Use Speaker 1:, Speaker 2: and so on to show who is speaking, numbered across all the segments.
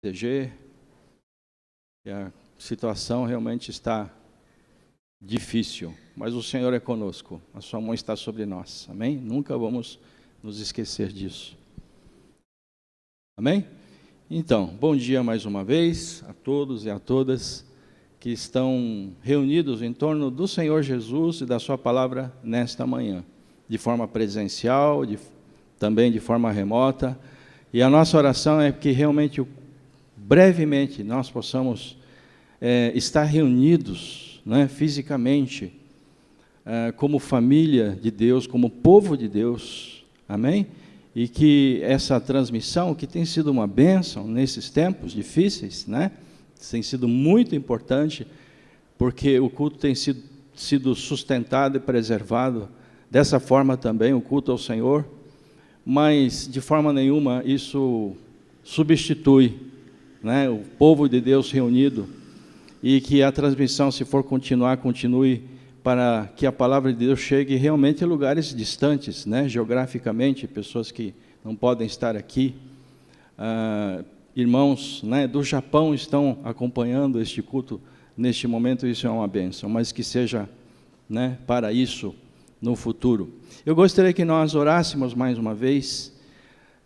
Speaker 1: proteger, que a situação realmente está difícil, mas o Senhor é conosco, a sua mão está sobre nós, amém? Nunca vamos nos esquecer disso, amém? Então, bom dia mais uma vez a todos e a todas que estão reunidos em torno do Senhor Jesus e da sua palavra nesta manhã, de forma presencial, também de forma remota, e a nossa oração é que realmente, brevemente, nós possamos estar reunidos, né, fisicamente, como família de Deus, como povo de Deus, amém? E que essa transmissão, que tem sido uma bênção nesses tempos difíceis, né, tem sido muito importante, porque o culto tem sido sustentado e preservado dessa forma também, o culto ao Senhor, mas de forma nenhuma isso substitui, né, o povo de Deus reunido, e que a transmissão, se for continuar, continue para que a palavra de Deus chegue realmente a lugares distantes, né, geograficamente, pessoas que não podem estar aqui. Irmãos, né, do Japão estão acompanhando este culto neste momento, isso é uma bênção, mas que seja, né, para isso no futuro. Eu gostaria que nós orássemos mais uma vez,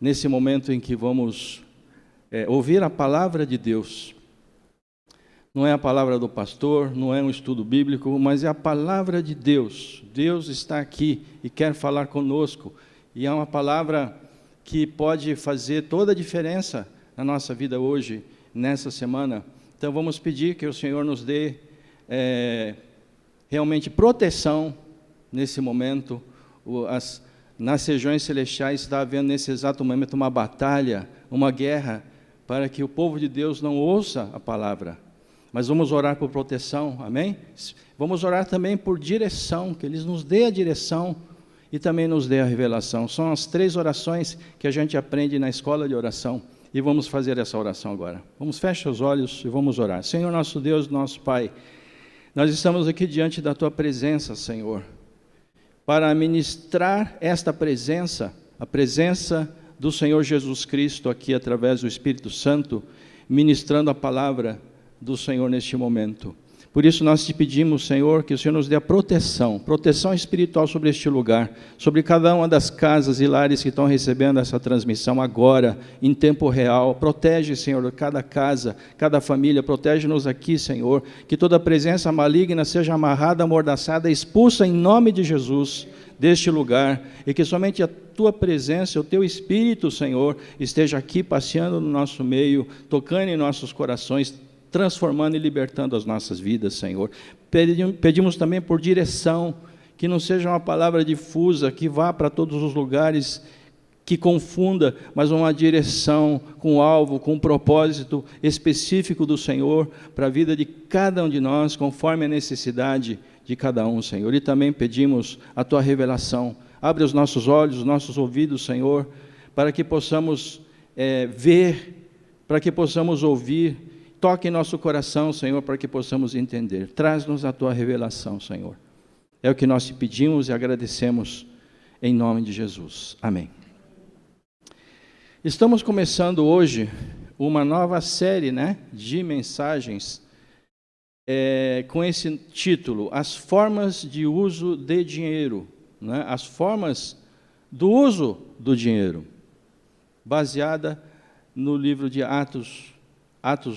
Speaker 1: nesse momento em que vamos ouvir a palavra de Deus. Não é a palavra do pastor, não é um estudo bíblico, mas é a palavra de Deus. Deus está aqui e quer falar conosco, e é uma palavra que pode fazer toda a diferença na nossa vida hoje, nessa semana. Então vamos pedir que o Senhor nos dê realmente proteção nesse momento. Nas regiões celestiais está havendo nesse exato momento uma batalha, uma guerra, para que o povo de Deus não ouça a palavra. Mas vamos orar por proteção, amém? Vamos orar também por direção, que Ele nos dê a direção e também nos dê a revelação. São as 3 orações que a gente aprende na escola de oração. E vamos fazer essa oração agora. Vamos fechar os olhos e vamos orar. Senhor nosso Deus, nosso Pai, nós estamos aqui diante da Tua presença, Senhor, para ministrar esta presença, a presença do Senhor Jesus Cristo aqui através do Espírito Santo, ministrando a palavra do Senhor neste momento. Por isso nós te pedimos, Senhor, que o Senhor nos dê a proteção espiritual sobre este lugar, sobre cada uma das casas e lares que estão recebendo essa transmissão agora, em tempo real. Protege, Senhor, cada casa, cada família, protege-nos aqui, Senhor, que toda presença maligna seja amarrada, amordaçada, expulsa em nome de Jesus deste lugar, e que somente a Tua presença, o Teu Espírito, Senhor, esteja aqui passeando no nosso meio, tocando em nossos corações, transformando e libertando as nossas vidas, Senhor. Pedimos também por direção, que não seja uma palavra difusa, que vá para todos os lugares, que confunda, mas uma direção com alvo, com um propósito específico do Senhor, para a vida de cada um de nós, conforme a necessidade de cada um, Senhor. E também pedimos a Tua revelação. Abre os nossos olhos, os nossos ouvidos, Senhor, para que possamos ver, para que possamos ouvir. Toque em nosso coração, Senhor, para que possamos entender. Traz-nos a Tua revelação, Senhor. É o que nós te pedimos e agradecemos em nome de Jesus. Amém. Estamos começando hoje uma nova série, né, de mensagens com esse título, As Formas de Uso de Dinheiro, né, as formas do uso do dinheiro, baseada no livro de Atos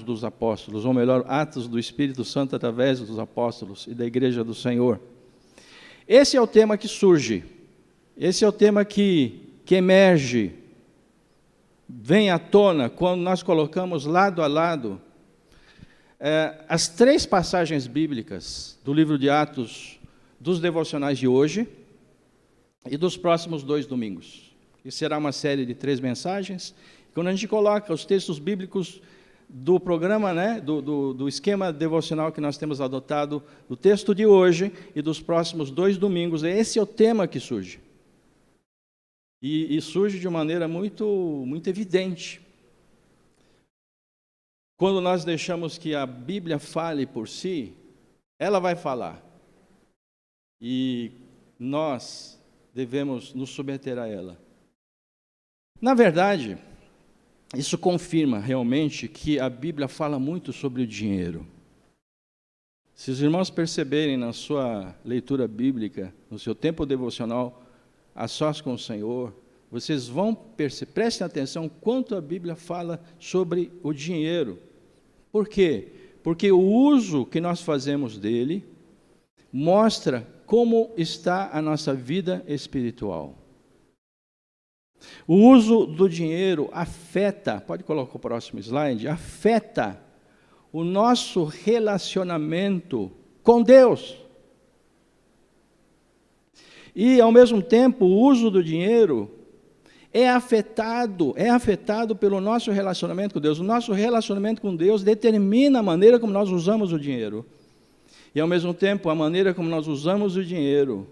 Speaker 1: dos Apóstolos, ou melhor, Atos do Espírito Santo através dos Apóstolos e da Igreja do Senhor. Esse é o tema que surge, esse é o tema que emerge, vem à tona quando nós colocamos lado a lado as 3 passagens bíblicas do livro de Atos, dos devocionais de hoje e dos próximos 2 domingos. E será uma série de 3 mensagens. Quando a gente coloca os textos bíblicos do programa, né, do esquema devocional que nós temos adotado, do texto de hoje e dos próximos 2 domingos, esse é o tema que surge. E surge de maneira muito evidente. Quando nós deixamos que a Bíblia fale por si, ela vai falar. E nós devemos nos submeter a ela. Na verdade, isso confirma realmente que a Bíblia fala muito sobre o dinheiro. Se os irmãos perceberem na sua leitura bíblica, no seu tempo devocional, a sós com o Senhor, vocês vão prestem atenção quanto a Bíblia fala sobre o dinheiro. Por quê? Porque o uso que nós fazemos dele mostra como está a nossa vida espiritual. O uso do dinheiro afeta, pode colocar o próximo slide, afeta o nosso relacionamento com Deus. E, ao mesmo tempo, o uso do dinheiro é afetado pelo nosso relacionamento com Deus. O nosso relacionamento com Deus determina a maneira como nós usamos o dinheiro. E, ao mesmo tempo, a maneira como nós usamos o dinheiro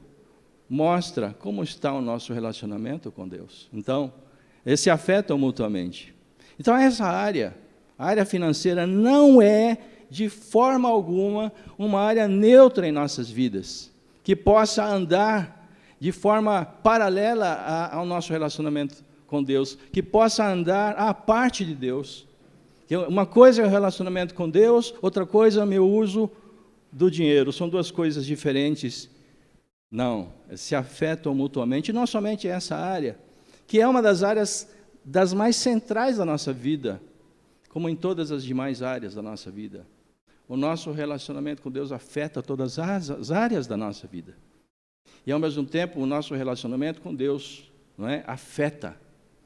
Speaker 1: mostra como está o nosso relacionamento com Deus. Então, eles se afetam mutuamente. Então, essa área, a área financeira, não é, de forma alguma, uma área neutra em nossas vidas, que possa andar de forma paralela ao nosso relacionamento com Deus, que possa andar à parte de Deus. Uma coisa é o relacionamento com Deus, outra coisa é o meu uso do dinheiro. São duas coisas diferentes. Não, se afetam mutuamente, e não somente essa área, que é uma das áreas das mais centrais da nossa vida, como em todas as demais áreas da nossa vida. O nosso relacionamento com Deus afeta todas as áreas da nossa vida. E, ao mesmo tempo, o nosso relacionamento com Deus, não é, afeta.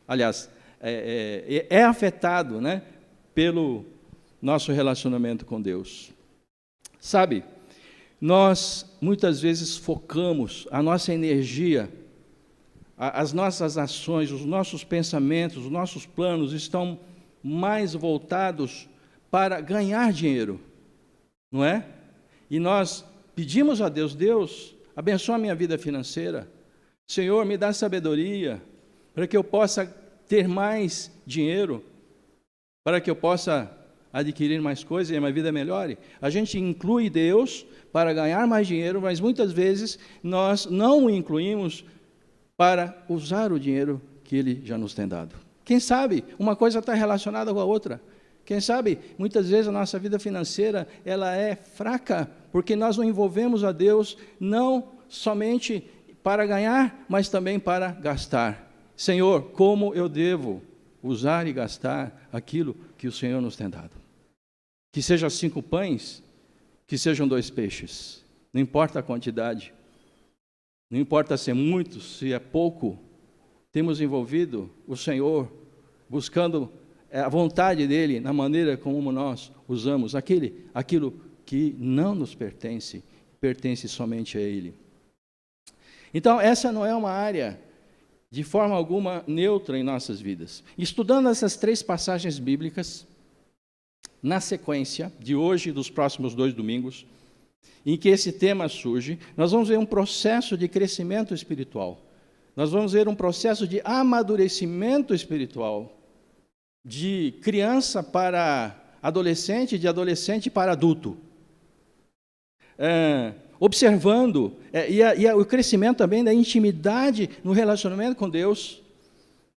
Speaker 1: Aliás, é afetado, né, pelo nosso relacionamento com Deus. Sabe, nós muitas vezes focamos a nossa energia, as nossas ações, os nossos pensamentos, os nossos planos estão mais voltados para ganhar dinheiro, não é? E nós pedimos a Deus, Deus, abençoa a minha vida financeira. Senhor, me dá sabedoria para que eu possa ter mais dinheiro, para que eu possa adquirir mais coisas e a minha vida melhore. A gente inclui Deus para ganhar mais dinheiro, mas muitas vezes nós não o incluímos para usar o dinheiro que Ele já nos tem dado. Quem sabe uma coisa está relacionada com a outra. Quem sabe, muitas vezes a nossa vida financeira ela é fraca, porque nós não envolvemos a Deus não somente para ganhar, mas também para gastar. Senhor, como eu devo usar e gastar aquilo que o Senhor nos tem dado? Que sejam 5 pães, que sejam 2 peixes. Não importa a quantidade, não importa se é muito, se é pouco, temos envolvido o Senhor, buscando a vontade dEle, na maneira como nós usamos aquilo que não nos pertence, pertence somente a Ele. Então, essa não é uma área, de forma alguma, neutra em nossas vidas. Estudando essas 3 passagens bíblicas, na sequência de hoje e dos próximos 2 domingos, em que esse tema surge, nós vamos ver um processo de crescimento espiritual. Nós vamos ver um processo de amadurecimento espiritual, de criança para adolescente, de adolescente para adulto. Observando, o crescimento também da intimidade no relacionamento com Deus,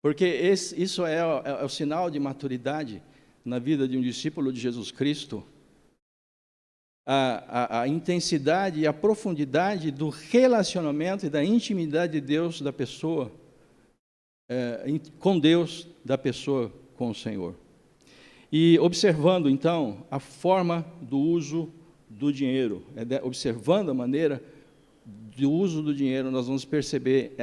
Speaker 1: porque isso é o sinal de maturidade na vida de um discípulo de Jesus Cristo. A intensidade e a profundidade do relacionamento e da intimidade de Deus, da pessoa, com Deus, da pessoa com o Senhor. E observando, então, a forma do uso do dinheiro, observando a maneira do uso do dinheiro, nós vamos perceber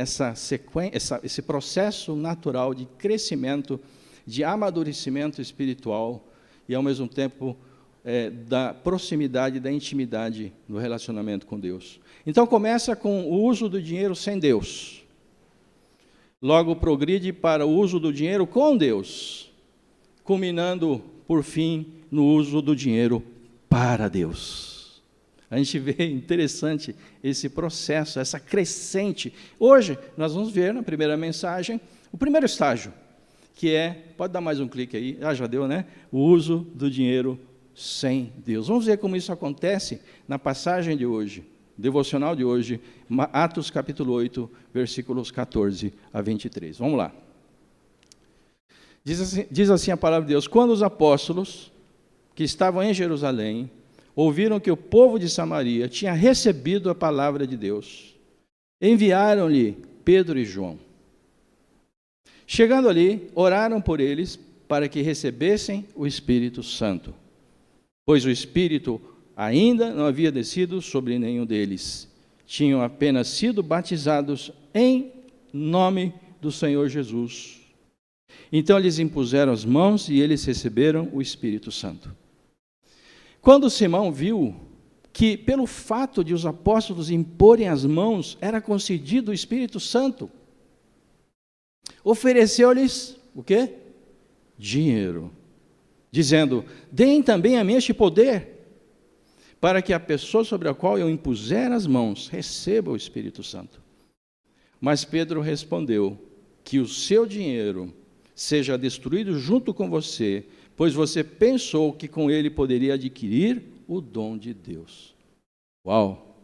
Speaker 1: esse processo natural de crescimento, de amadurecimento espiritual e, ao mesmo tempo, da proximidade, da intimidade no relacionamento com Deus. Então, começa com o uso do dinheiro sem Deus. Logo, progride para o uso do dinheiro com Deus, culminando, por fim, no uso do dinheiro para Deus. A gente vê interessante esse processo, essa crescente. Hoje, nós vamos ver na primeira mensagem, o primeiro estágio, que pode dar mais um clique aí, já deu, né? O uso do dinheiro sem Deus. Vamos ver como isso acontece na passagem de hoje, devocional de hoje, Atos capítulo 8, versículos 14 a 23. Vamos lá. Diz assim a palavra de Deus: quando os apóstolos que estavam em Jerusalém ouviram que o povo de Samaria tinha recebido a palavra de Deus, enviaram-lhe Pedro e João. Chegando ali, oraram por eles para que recebessem o Espírito Santo, pois o Espírito ainda não havia descido sobre nenhum deles. Tinham apenas sido batizados em nome do Senhor Jesus. Então lhes impuseram as mãos e eles receberam o Espírito Santo. Quando Simão viu que, pelo fato de os apóstolos imporem as mãos, era concedido o Espírito Santo, ofereceu-lhes o quê? Dinheiro, dizendo: deem também a mim este poder, para que a pessoa sobre a qual eu impuser as mãos receba o Espírito Santo. Mas Pedro respondeu: que o seu dinheiro seja destruído junto com você, pois você pensou que com ele poderia adquirir o dom de Deus. Uau!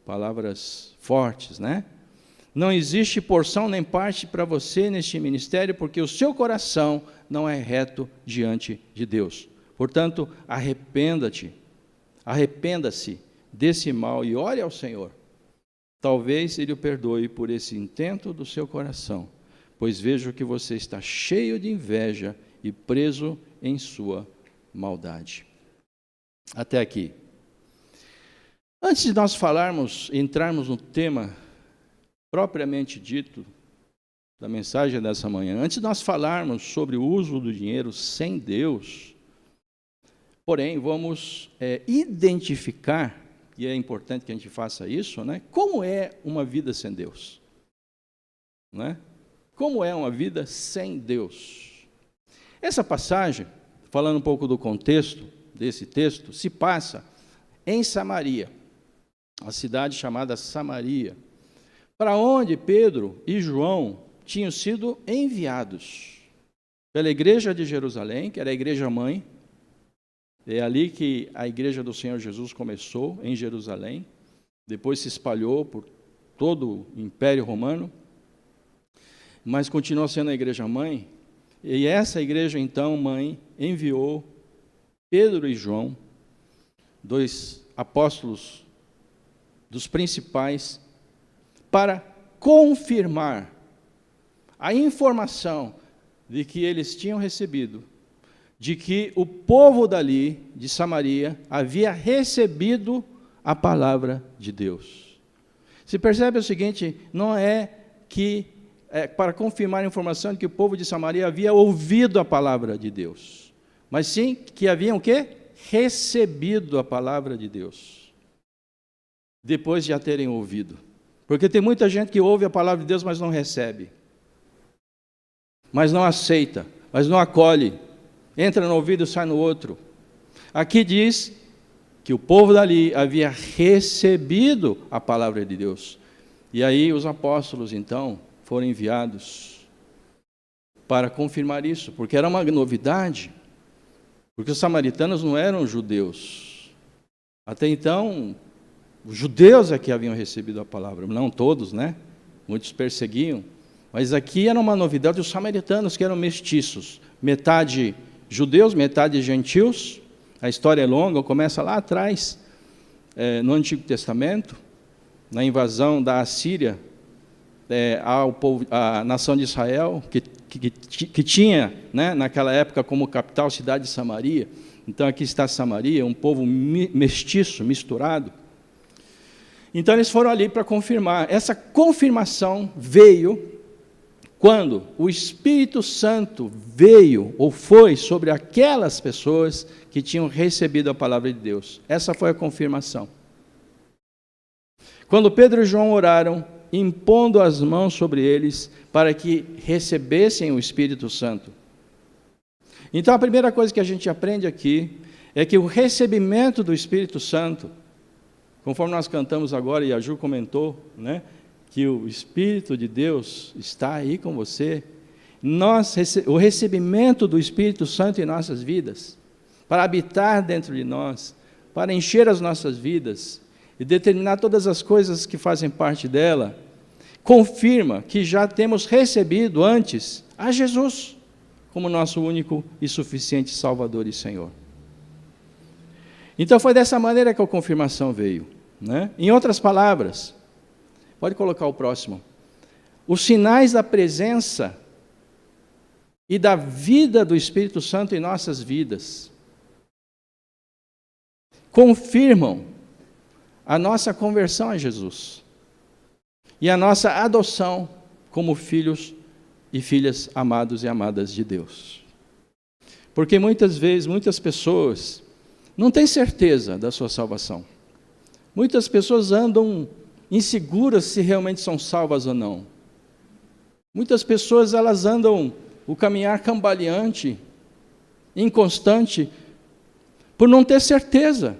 Speaker 1: Palavras fortes, né? Não existe porção nem parte para você neste ministério, porque o seu coração não é reto diante de Deus. Portanto, arrependa-se desse mal e ore ao Senhor. Talvez Ele o perdoe por esse intento do seu coração, pois vejo que você está cheio de inveja e preso em sua maldade. Até aqui. Antes de nós entrarmos no tema propriamente dito da mensagem dessa manhã, antes de nós falarmos sobre o uso do dinheiro sem Deus, porém, vamos identificar, e é importante que a gente faça isso, né? Como é uma vida sem Deus? Né? Como é uma vida sem Deus? Essa passagem, falando um pouco do contexto desse texto, se passa em Samaria, a cidade chamada Samaria, para onde Pedro e João tinham sido enviados pela igreja de Jerusalém, que era a igreja mãe. É ali que a igreja do Senhor Jesus começou, em Jerusalém, depois se espalhou por todo o Império Romano, mas continuou sendo a igreja mãe, e essa igreja, então, mãe, enviou Pedro e João, dois apóstolos dos principais, para confirmar a informação de que eles tinham recebido, de que o povo dali, de Samaria, havia recebido a palavra de Deus. Se percebe o seguinte, não é que, para confirmar a informação de que o povo de Samaria havia ouvido a palavra de Deus, mas sim que haviam o quê? Recebido a palavra de Deus, depois de a terem ouvido. Porque tem muita gente que ouve a palavra de Deus, mas não recebe, mas não aceita, mas não acolhe, entra no ouvido e sai no outro. Aqui diz que o povo dali havia recebido a palavra de Deus. E aí os apóstolos, então, foram enviados para confirmar isso, porque era uma novidade, porque os samaritanos não eram judeus. Até então, os judeus é que haviam recebido a palavra, não todos, né? Muitos perseguiam. Mas aqui era uma novidade dos samaritanos, que eram mestiços, metade judeus, metade gentios. A história é longa, começa lá atrás, no Antigo Testamento, na invasão da Assíria à nação de Israel, que tinha, né, naquela época como capital a cidade de Samaria. Então aqui está Samaria, um povo mestiço, misturado. Então eles foram ali para confirmar. Essa confirmação veio quando o Espírito Santo veio ou foi sobre aquelas pessoas que tinham recebido a palavra de Deus. Essa foi a confirmação. Quando Pedro e João oraram, impondo as mãos sobre eles para que recebessem o Espírito Santo. Então a primeira coisa que a gente aprende aqui é que o recebimento do Espírito Santo, conforme nós cantamos agora, e a Ju comentou, né, que o Espírito de Deus está aí com você, o recebimento do Espírito Santo em nossas vidas, para habitar dentro de nós, para encher as nossas vidas e determinar todas as coisas que fazem parte dela, confirma que já temos recebido antes a Jesus como nosso único e suficiente Salvador e Senhor. Então foi dessa maneira que a confirmação veio, né? Em outras palavras, pode colocar o próximo. Os sinais da presença e da vida do Espírito Santo em nossas vidas confirmam a nossa conversão a Jesus e a nossa adoção como filhos e filhas amados e amadas de Deus. Porque muitas vezes, muitas pessoas não têm certeza da sua salvação. Muitas pessoas andam inseguras se realmente são salvas ou não. Muitas pessoas, elas andam o caminhar cambaleante, inconstante, por não ter certeza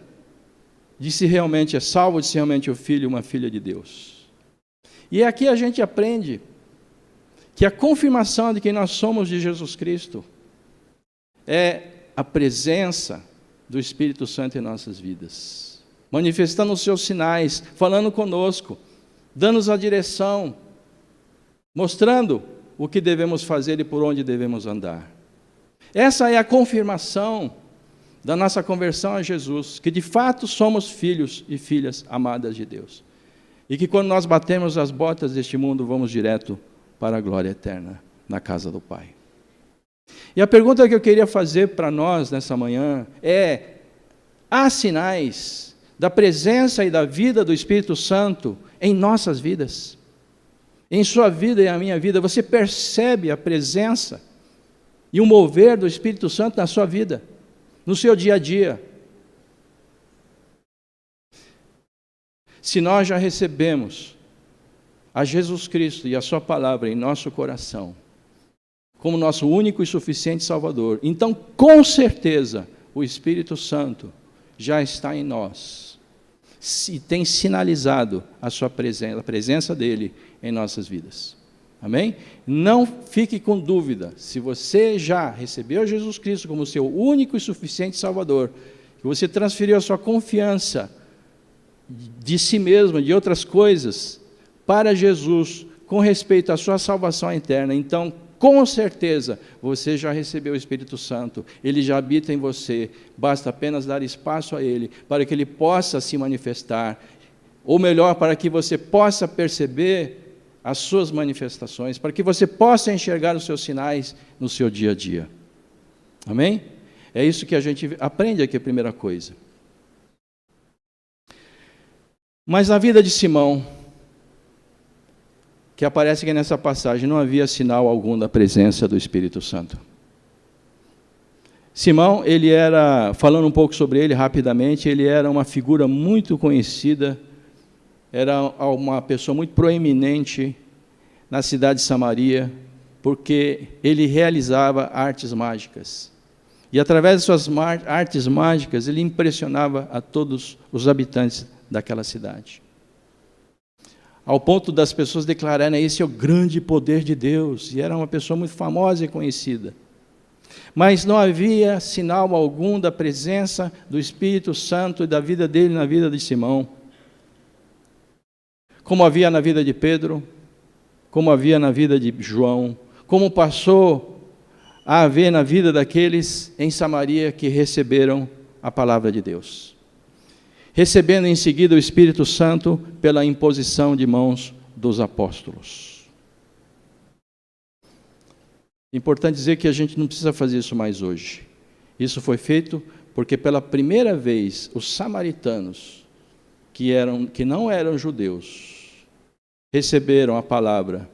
Speaker 1: de se realmente é salvo, de se realmente é o filho ou uma filha de Deus. E aqui a gente aprende que a confirmação de que nós somos de Jesus Cristo é a presença do Espírito Santo em nossas vidas, manifestando os seus sinais, falando conosco, dando-nos a direção, mostrando o que devemos fazer e por onde devemos andar. Essa é a confirmação da nossa conversão a Jesus, que de fato somos filhos e filhas amadas de Deus. E que quando nós batemos as botas deste mundo, vamos direto para a glória eterna, na casa do Pai. E a pergunta que eu queria fazer para nós nessa manhã é: há sinais da presença e da vida do Espírito Santo em nossas vidas? Em sua vida e a minha vida, você percebe a presença e o mover do Espírito Santo na sua vida, no seu dia a dia? Se nós já recebemos a Jesus Cristo e a sua palavra em nosso coração, como nosso único e suficiente Salvador, então com certeza o Espírito Santo já está em nós e tem sinalizado a sua presença, a presença dele em nossas vidas. Amém? Não fique com dúvida, se você já recebeu Jesus Cristo como seu único e suficiente Salvador, que você transferiu a sua confiança de si mesmo, de outras coisas, para Jesus, com respeito à sua salvação eterna, então, com certeza, você já recebeu o Espírito Santo, ele já habita em você, basta apenas dar espaço a ele, para que ele possa se manifestar, ou melhor, para que você possa perceber as suas manifestações, para que você possa enxergar os seus sinais no seu dia a dia. Amém? É isso que a gente aprende aqui, a primeira coisa. Mas na vida de Simão, que aparece aqui nessa passagem, não havia sinal algum da presença do Espírito Santo. Simão, ele era, falando um pouco sobre ele rapidamente, ele era uma figura muito conhecida, era uma pessoa muito proeminente na cidade de Samaria, porque ele realizava artes mágicas. E através de suas artes mágicas, ele impressionava a todos os habitantes daquela cidade. Ao ponto das pessoas declararem: esse é o grande poder de Deus. E era uma pessoa muito famosa e conhecida. Mas não havia sinal algum da presença do Espírito Santo e da vida dele na vida de Simão. Como havia na vida de Pedro, como havia na vida de João, como passou a haver na vida daqueles em Samaria que receberam a palavra de Deus. Recebendo em seguida o Espírito Santo pela imposição de mãos dos apóstolos. Importante dizer que a gente não precisa fazer isso mais hoje. Isso foi feito porque pela primeira vez os samaritanos, que não eram judeus, receberam a palavra.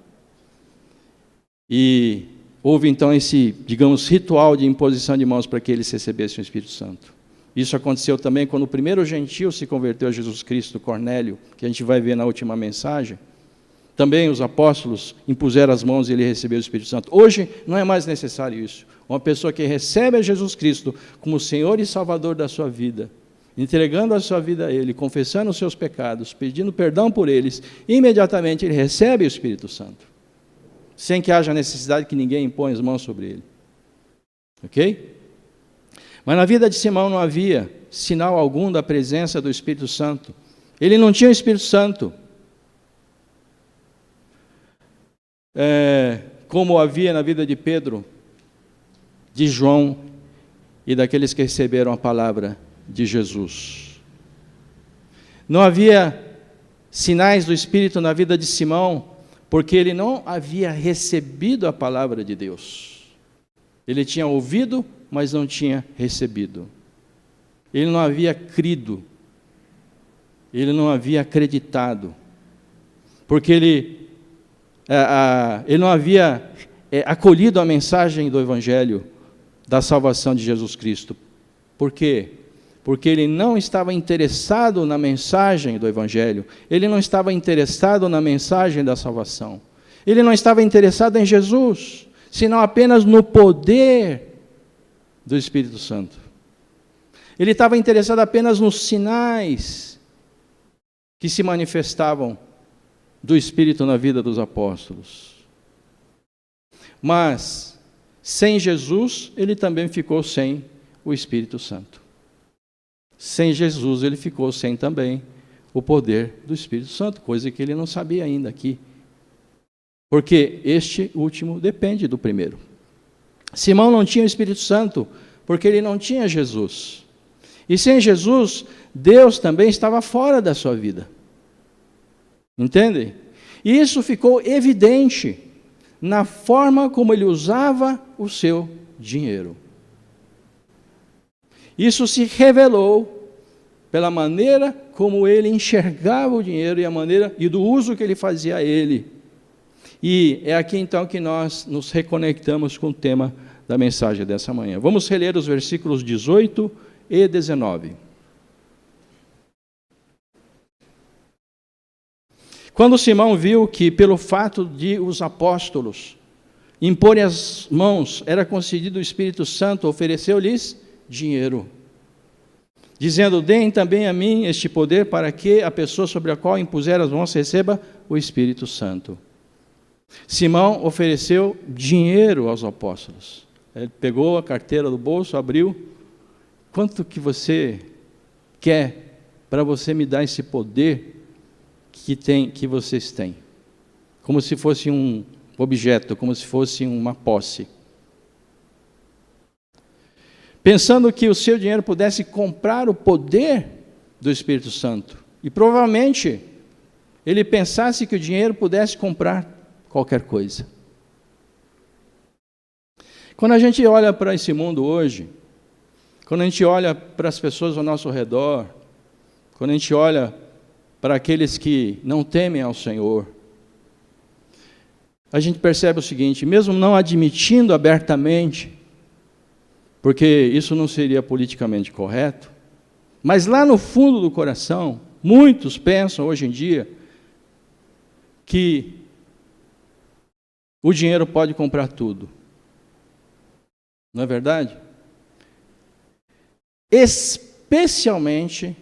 Speaker 1: E houve então esse, digamos, ritual de imposição de mãos para que eles recebessem o Espírito Santo. Isso aconteceu também quando o primeiro gentio se converteu a Jesus Cristo, Cornélio, que a gente vai ver na última mensagem. Também os apóstolos impuseram as mãos e ele recebeu o Espírito Santo. Hoje não é mais necessário isso. Uma pessoa que recebe a Jesus Cristo como Senhor e Salvador da sua vida, entregando a sua vida a Ele, confessando os seus pecados, pedindo perdão por eles, imediatamente ele recebe o Espírito Santo, sem que haja necessidade que ninguém imponha as mãos sobre ele. Ok? Mas na vida de Simão não havia sinal algum da presença do Espírito Santo. Ele não tinha o Espírito Santo. Como havia na vida de Pedro, de João e daqueles que receberam a palavra de Jesus. Não havia sinais do Espírito na vida de Simão, porque ele não havia recebido a palavra de Deus. Ele tinha ouvido, mas não tinha recebido. Ele não havia crido. Ele não havia acreditado. Porque ele não havia acolhido a mensagem do Evangelho da salvação de Jesus Cristo. Por quê? Porque ele não estava interessado na mensagem do Evangelho, ele não estava interessado na mensagem da salvação, ele não estava interessado em Jesus, senão apenas no poder do Espírito Santo. Ele estava interessado apenas nos sinais que se manifestavam do Espírito na vida dos apóstolos. Mas, sem Jesus, ele também ficou sem o Espírito Santo. Sem Jesus, ele ficou sem também o poder do Espírito Santo, coisa que ele não sabia ainda aqui. Porque este último depende do primeiro. Simão não tinha o Espírito Santo, porque ele não tinha Jesus. E sem Jesus, Deus também estava fora da sua vida. Entendem? E isso ficou evidente na forma como ele usava o seu dinheiro. Isso se revelou pela maneira como ele enxergava o dinheiro e do uso que ele fazia a ele. E é aqui então que nós nos reconectamos com o tema da mensagem dessa manhã. Vamos reler os versículos 18 e 19. Quando Simão viu que, pelo fato de os apóstolos imporem as mãos, era concedido o Espírito Santo, ofereceu-lhes dinheiro, dizendo: deem também a mim este poder, para que a pessoa sobre a qual impuser as mãos receba o Espírito Santo. Simão ofereceu dinheiro aos apóstolos. Ele pegou a carteira do bolso, abriu: quanto que você quer para você me dar esse poder que vocês têm? Como se fosse um objeto, como se fosse uma posse. Pensando que o seu dinheiro pudesse comprar o poder do Espírito Santo. E provavelmente ele pensasse que o dinheiro pudesse comprar qualquer coisa. Quando a gente olha para esse mundo hoje, quando a gente olha para as pessoas ao nosso redor, quando a gente olha para aqueles que não temem ao Senhor, a gente percebe o seguinte: mesmo não admitindo abertamente, porque isso não seria politicamente correto, mas lá no fundo do coração, muitos pensam hoje em dia que o dinheiro pode comprar tudo. Não é verdade? Especialmente,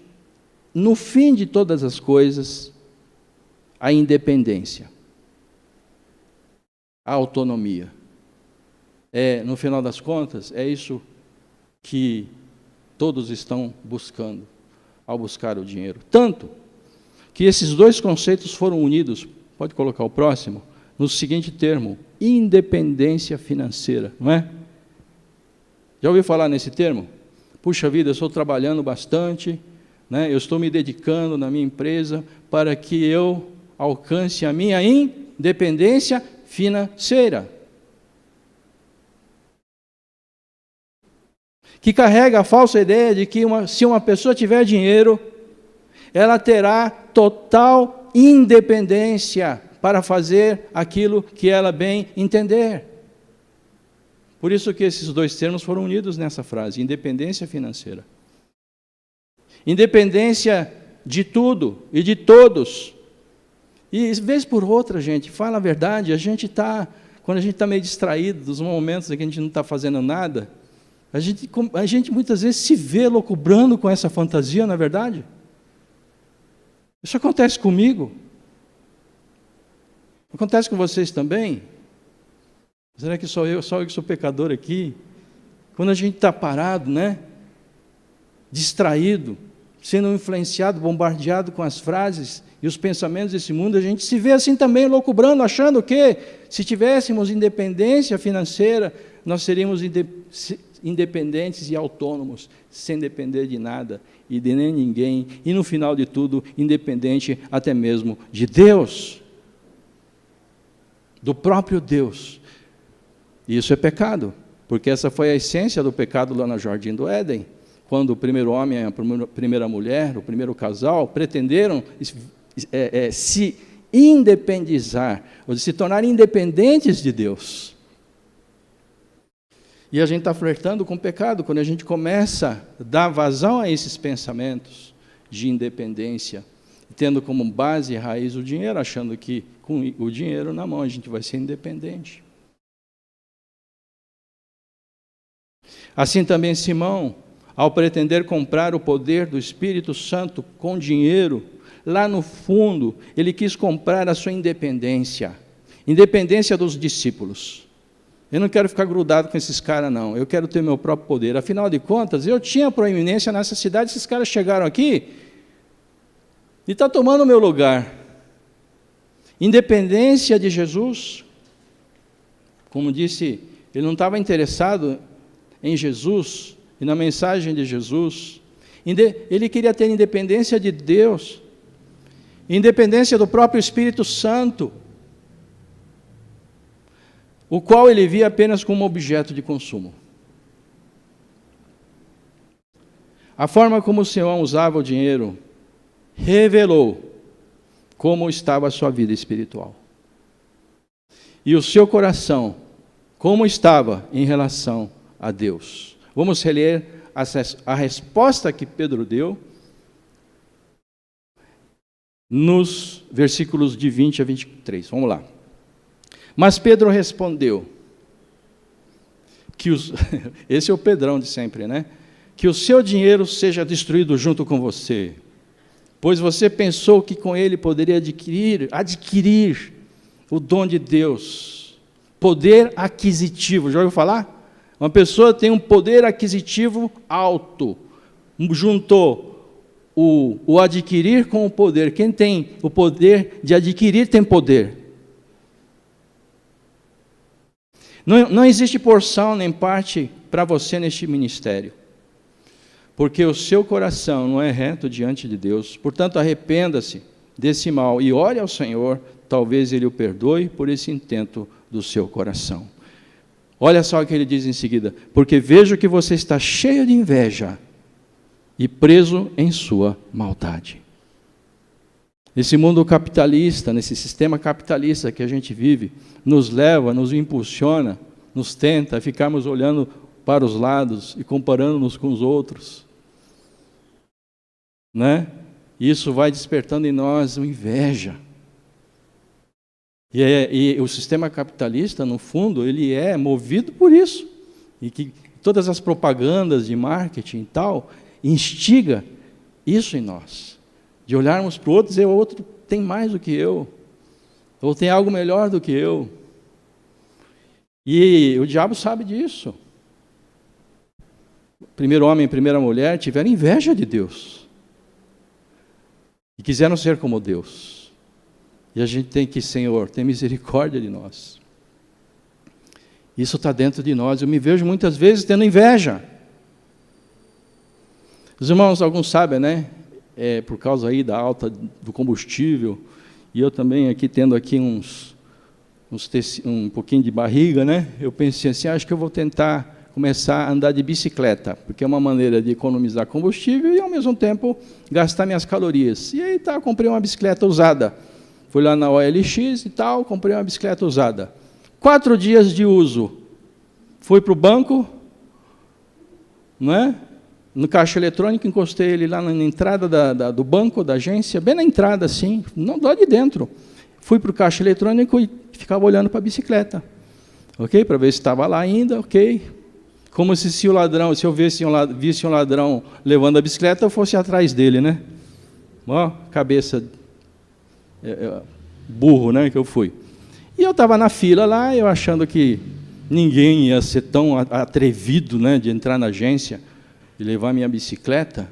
Speaker 1: no fim de todas as coisas, a independência, a autonomia. No final das contas, é isso que todos estão buscando ao buscar o dinheiro. Tanto que esses dois conceitos foram unidos, pode colocar o próximo, no seguinte termo: independência financeira, não é? Já ouviu falar nesse termo? Puxa vida, eu estou trabalhando bastante, né? Eu estou me dedicando na minha empresa para que eu alcance a minha independência financeira. Que carrega a falsa ideia de que se uma pessoa tiver dinheiro, ela terá total independência para fazer aquilo que ela bem entender. Por isso que esses dois termos foram unidos nessa frase: independência financeira. Independência de tudo e de todos. E, vez por outra, gente, fala a verdade, quando a gente está meio distraído, dos momentos em que a gente não está fazendo nada, a gente muitas vezes se vê locubrando com essa fantasia, não é verdade? Isso acontece comigo. Acontece com vocês também? Será que só eu que sou pecador aqui? Quando a gente está parado, né? Distraído, sendo influenciado, bombardeado com as frases e os pensamentos desse mundo, a gente se vê assim também, loucubrando, achando que se tivéssemos independência financeira, nós seríamos independentes e autônomos, sem depender de nada e de nem ninguém, e no final de tudo, independente até mesmo de Deus, do próprio Deus. Isso é pecado, porque essa foi a essência do pecado lá no Jardim do Éden, quando o primeiro homem e a primeira mulher, o primeiro casal, pretenderam se independizar, ou se tornar independentes de Deus. E a gente está flertando com o pecado, quando a gente começa a dar vazão a esses pensamentos de independência, tendo como base e raiz o dinheiro, achando que com o dinheiro na mão a gente vai ser independente. Assim também Simão, ao pretender comprar o poder do Espírito Santo com dinheiro, lá no fundo, ele quis comprar a sua independência dos discípulos. Eu não quero ficar grudado com esses caras, não. Eu quero ter meu próprio poder. Afinal de contas, eu tinha proeminência nessa cidade, esses caras chegaram aqui e estão tomando o meu lugar. Independência de Jesus, como disse, ele não estava interessado em Jesus e na mensagem de Jesus. Ele queria ter independência de Deus, independência do próprio Espírito Santo, o qual ele via apenas como objeto de consumo. A forma como o Senhor usava o dinheiro revelou como estava a sua vida espiritual. E o seu coração, como estava em relação a Deus. Vamos reler a resposta que Pedro deu nos versículos de 20 a 23. Vamos lá. Mas Pedro respondeu, esse é o Pedrão de sempre, né? Que o seu dinheiro seja destruído junto com você, pois você pensou que com ele poderia adquirir o dom de Deus, poder aquisitivo. Já ouviu falar? Uma pessoa tem um poder aquisitivo alto, juntou o adquirir com o poder. Quem tem o poder de adquirir tem poder. Não existe porção nem parte para você neste ministério, porque o seu coração não é reto diante de Deus. Portanto, arrependa-se desse mal e ore ao Senhor, talvez Ele o perdoe por esse intento do seu coração. Olha só o que ele diz em seguida: porque vejo que você está cheio de inveja e preso em sua maldade. Nesse mundo capitalista, nesse sistema capitalista que a gente vive, nos leva, nos impulsiona, nos tenta a ficarmos olhando para os lados e comparando-nos com os outros. Né? Isso vai despertando em nós uma inveja. E o sistema capitalista, no fundo, ele é movido por isso. E que todas as propagandas de marketing e tal, instiga isso em nós. De olharmos para o outro e dizer, o outro tem mais do que eu, ou tem algo melhor do que eu. E o diabo sabe disso. O primeiro homem e a primeira mulher tiveram inveja de Deus. E quiseram ser como Deus. E a gente tem que, Senhor, tem misericórdia de nós. Isso está dentro de nós. Eu me vejo muitas vezes tendo inveja. Os irmãos, alguns sabem, né? Por causa aí da alta do combustível, e eu também aqui tendo aqui um pouquinho de barriga, né? Eu pensei assim, acho que eu vou tentar começar a andar de bicicleta, porque é uma maneira de economizar combustível e ao mesmo tempo gastar minhas calorias. E aí comprei uma bicicleta usada. Fui lá na OLX e tal, comprei uma bicicleta usada. 4 dias de uso. Fui para o banco, não é? No caixa eletrônico, encostei ele lá na entrada do banco, da agência, bem na entrada, assim, não lá de dentro. Fui para o caixa eletrônico e ficava olhando para a bicicleta, ok? Para ver se estava lá ainda, ok? Como se eu visse um ladrão levando a bicicleta, eu fosse atrás dele, né? Ó, cabeça, burro, né, que eu fui. E eu estava na fila lá, eu achando que ninguém ia ser tão atrevido, né, de entrar na agência e levar minha bicicleta.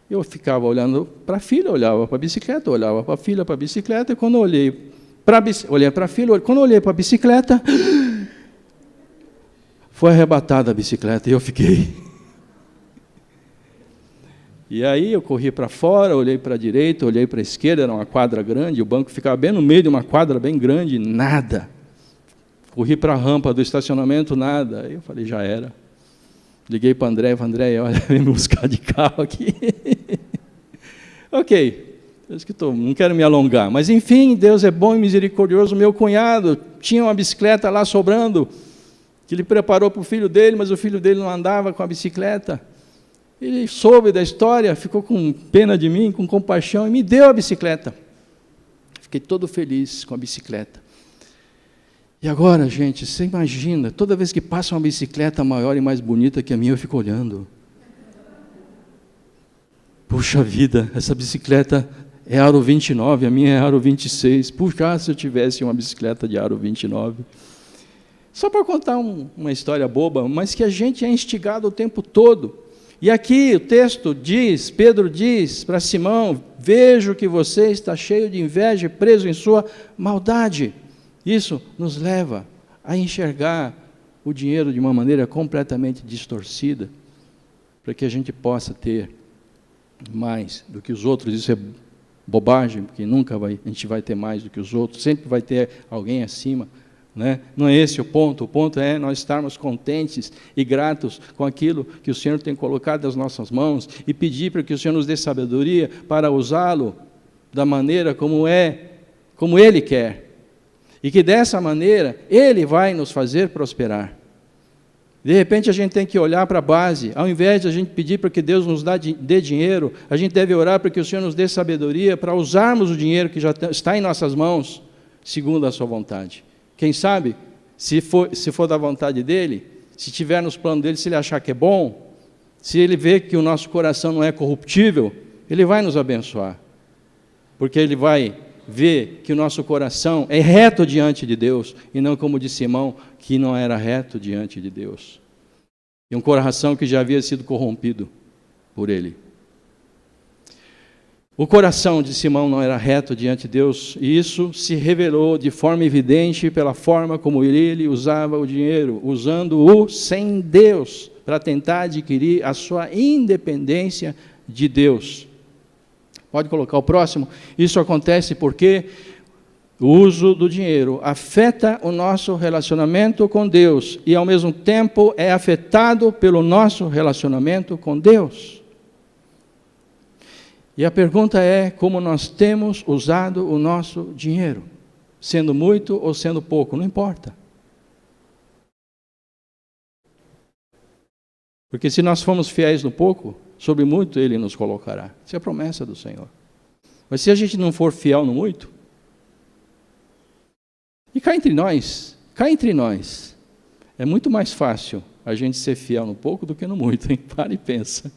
Speaker 1: Eu ficava olhando para a fila, olhava para a bicicleta, olhava para a fila, para a bicicleta, e quando eu olhei para a fila, quando eu olhei para a bicicleta, foi arrebatada a bicicleta e eu fiquei. E aí eu corri para fora, olhei para a direita, olhei para a esquerda, era uma quadra grande, o banco ficava bem no meio de uma quadra bem grande, nada. Corri para a rampa do estacionamento, nada. Aí eu falei, já era. Liguei para o André, falei, André, olha, vem me buscar de carro aqui. Ok, não quero me alongar, mas enfim, Deus é bom e misericordioso. Meu cunhado tinha uma bicicleta lá sobrando, que ele preparou para o filho dele, mas o filho dele não andava com a bicicleta. Ele soube da história, ficou com pena de mim, com compaixão, e me deu a bicicleta. Fiquei todo feliz com a bicicleta. E agora, gente, você imagina, toda vez que passa uma bicicleta maior e mais bonita que a minha, eu fico olhando. Puxa vida, essa bicicleta é aro 29, a minha é aro 26. Puxa, se eu tivesse uma bicicleta de aro 29. Só para contar uma história boba, mas que a gente é instigado o tempo todo. E aqui o texto diz, Pedro diz para Simão, vejo que você está cheio de inveja e preso em sua maldade. Isso nos leva a enxergar o dinheiro de uma maneira completamente distorcida, para que a gente possa ter mais do que os outros. Isso é bobagem, porque nunca a gente vai ter mais do que os outros, sempre vai ter alguém acima. Não é esse o ponto é nós estarmos contentes e gratos com aquilo que o Senhor tem colocado nas nossas mãos e pedir para que o Senhor nos dê sabedoria para usá-lo da maneira como Ele quer, e que dessa maneira Ele vai nos fazer prosperar. De repente a gente tem que olhar para a base, ao invés de a gente pedir para que Deus nos dê dinheiro, a gente deve orar para que o Senhor nos dê sabedoria para usarmos o dinheiro que já está em nossas mãos, segundo a sua vontade. Quem sabe, se for da vontade dEle, se tiver nos planos dEle, se Ele achar que é bom, se Ele vê que o nosso coração não é corruptível, Ele vai nos abençoar. Porque Ele vai ver que o nosso coração é reto diante de Deus, e não como de Simão, que não era reto diante de Deus. E um coração que já havia sido corrompido por Ele. O coração de Simão não era reto diante de Deus, e isso se revelou de forma evidente pela forma como ele usava o dinheiro, usando-o sem Deus, para tentar adquirir a sua independência de Deus. Pode colocar o próximo? Isso acontece porque o uso do dinheiro afeta o nosso relacionamento com Deus, e ao mesmo tempo é afetado pelo nosso relacionamento com Deus. E a pergunta é, como nós temos usado o nosso dinheiro? Sendo muito ou sendo pouco, não importa. Porque se nós formos fiéis no pouco, sobre muito Ele nos colocará. Essa é a promessa do Senhor. Mas se a gente não for fiel no muito, e cá entre nós, é muito mais fácil a gente ser fiel no pouco do que no muito, hein? Para e pensa.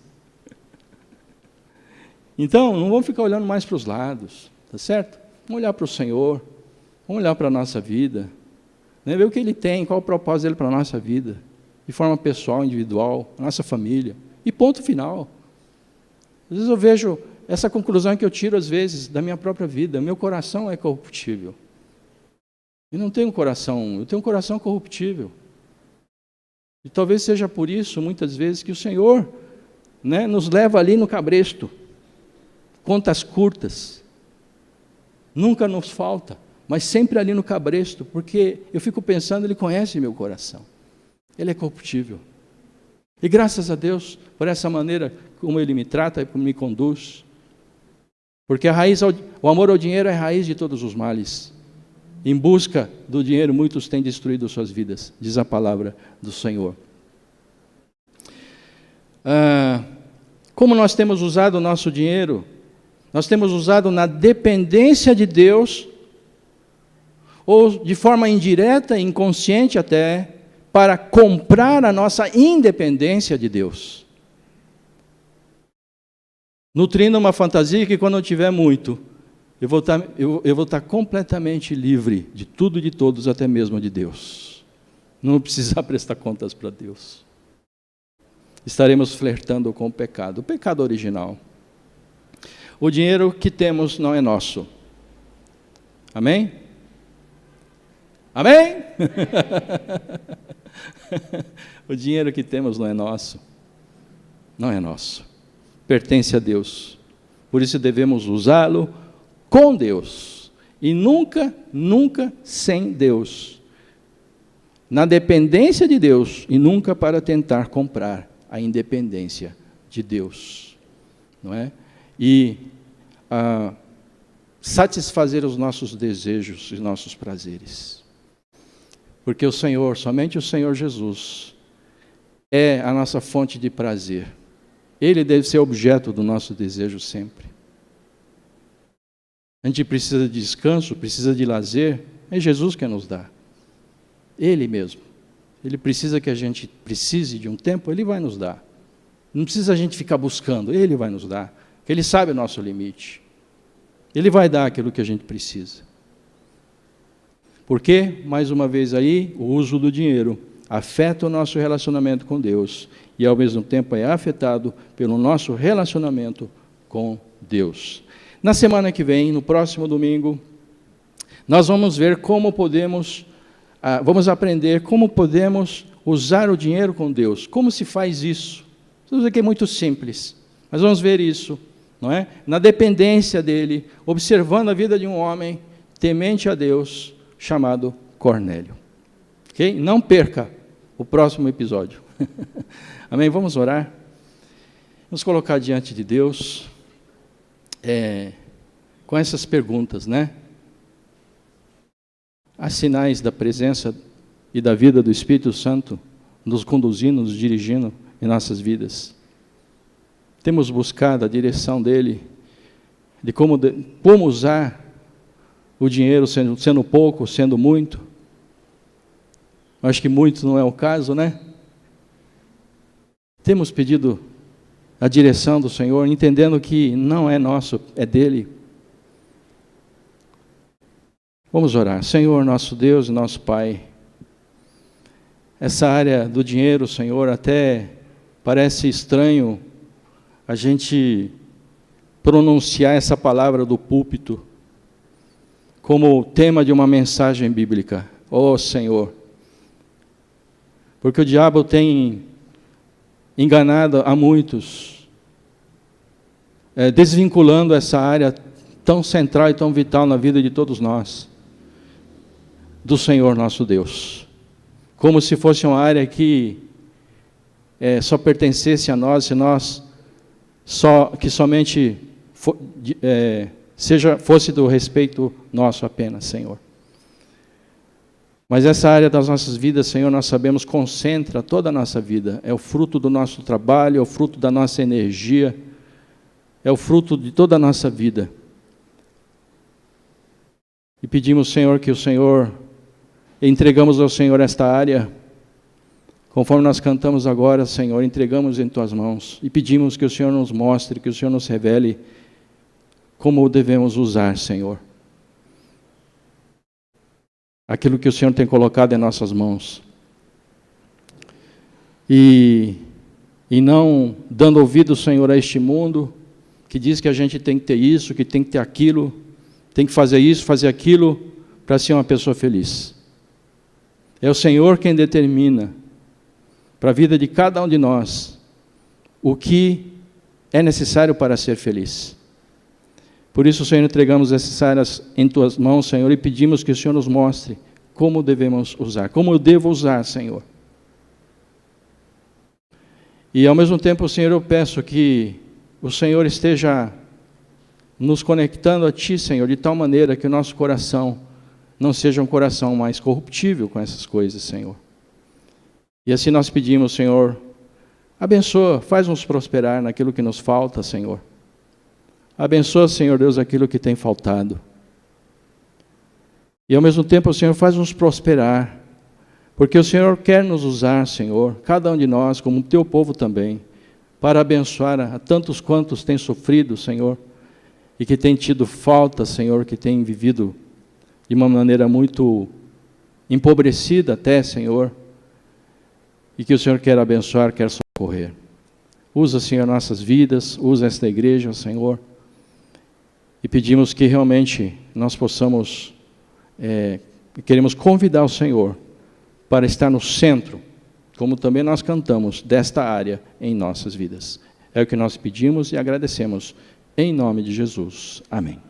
Speaker 1: Então, não vamos ficar olhando mais para os lados, tá certo? Vamos olhar para o Senhor, vamos olhar para a nossa vida, ver o que Ele tem, qual o propósito dEle para a nossa vida, de forma pessoal, individual, nossa família, e ponto final. Às vezes eu vejo essa conclusão que eu tiro, às vezes, da minha própria vida, meu coração é corruptível. Eu não tenho coração, eu tenho um coração corruptível. E talvez seja por isso, muitas vezes, que o Senhor nos leva ali no cabresto, contas curtas, nunca nos falta, mas sempre ali no cabresto, porque eu fico pensando, Ele conhece meu coração, Ele é corruptível, e graças a Deus, por essa maneira como Ele me trata e como me conduz, porque o amor ao dinheiro é a raiz de todos os males. Em busca do dinheiro, muitos têm destruído suas vidas, diz a palavra do Senhor. Como nós temos usado o nosso dinheiro? Nós temos usado na dependência de Deus, ou de forma indireta, inconsciente até, para comprar a nossa independência de Deus. Nutrindo uma fantasia que quando eu tiver muito, eu vou estar completamente livre de tudo e de todos, até mesmo de Deus. Não vou precisar prestar contas para Deus. Estaremos flertando com o pecado original. O dinheiro que temos não é nosso. Amém? Amém? O dinheiro que temos não é nosso. Não é nosso. Pertence a Deus. Por isso devemos usá-lo com Deus. E nunca, nunca sem Deus. Na dependência de Deus e nunca para tentar comprar a independência de Deus. Não é? E satisfazer os nossos desejos e nossos prazeres. Porque o Senhor, somente o Senhor Jesus, é a nossa fonte de prazer. Ele deve ser objeto do nosso desejo sempre. A gente precisa de descanso, precisa de lazer, é Jesus que nos dá. Ele mesmo. Ele precisa que a gente precise de um tempo, Ele vai nos dar. Não precisa a gente ficar buscando, Ele vai nos dar. Porque Ele sabe o nosso limite. Ele vai dar aquilo que a gente precisa. Porque, mais uma vez aí, o uso do dinheiro afeta o nosso relacionamento com Deus e, ao mesmo tempo, é afetado pelo nosso relacionamento com Deus. Na semana que vem, no próximo domingo, nós vamos ver como podemos, vamos aprender como podemos usar o dinheiro com Deus. Como se faz isso? Vamos ver que é muito simples, mas vamos ver isso, não é? Na dependência dele, observando a vida de um homem temente a Deus, chamado Cornélio. Ok? Não perca o próximo episódio. Amém? Vamos orar? Vamos colocar diante de Deus com essas perguntas, né? Há sinais da presença e da vida do Espírito Santo nos conduzindo, nos dirigindo em nossas vidas. Temos buscado a direção dele, de como usar o dinheiro, sendo pouco, sendo muito. Acho que muito não é o caso, né? Temos pedido a direção do Senhor, entendendo que não é nosso, é dele. Vamos orar. Senhor, nosso Deus e nosso Pai, essa área do dinheiro, Senhor, até parece estranho a gente pronunciar essa palavra do púlpito como tema de uma mensagem bíblica. Oh, Senhor, porque o diabo tem enganado a muitos, desvinculando essa área tão central e tão vital na vida de todos nós, do Senhor nosso Deus, como se fosse uma área que só pertencesse a nós, que somente fosse do respeito nosso apenas, Senhor. Mas essa área das nossas vidas, Senhor, nós sabemos, concentra toda a nossa vida. É o fruto do nosso trabalho, é o fruto da nossa energia, é o fruto de toda a nossa vida. E pedimos, Senhor, que o Senhor, entregamos ao Senhor esta área, conforme nós cantamos agora, Senhor, entregamos em Tuas mãos. E pedimos que o Senhor nos mostre, que o Senhor nos revele como devemos usar, Senhor, aquilo que o Senhor tem colocado em nossas mãos. E não dando ouvido, Senhor, a este mundo, que diz que a gente tem que ter isso, que tem que ter aquilo, tem que fazer isso, fazer aquilo, para ser uma pessoa feliz. É o Senhor quem determina, para a vida de cada um de nós, o que é necessário para ser feliz. Por isso, Senhor, entregamos essas áreas em Tuas mãos, Senhor, e pedimos que o Senhor nos mostre como devemos usar, como eu devo usar, Senhor. E, ao mesmo tempo, Senhor, eu peço que o Senhor esteja nos conectando a Ti, Senhor, de tal maneira que o nosso coração não seja um coração mais corruptível com essas coisas, Senhor. E assim nós pedimos, Senhor, abençoa, faz-nos prosperar naquilo que nos falta, Senhor. Abençoa, Senhor Deus, aquilo que tem faltado. E ao mesmo tempo, Senhor, faz-nos prosperar, porque o Senhor quer nos usar, Senhor, cada um de nós, como Teu povo também, para abençoar a tantos quantos têm sofrido, Senhor, e que têm tido falta, Senhor, que têm vivido de uma maneira muito empobrecida até, Senhor, e que o Senhor quer abençoar, quer socorrer. Usa, Senhor, nossas vidas, usa esta igreja, Senhor, e pedimos que realmente nós possamos, queremos convidar o Senhor para estar no centro como também nós cantamos, desta área em nossas vidas. É o que nós pedimos e agradecemos, em nome de Jesus. Amém.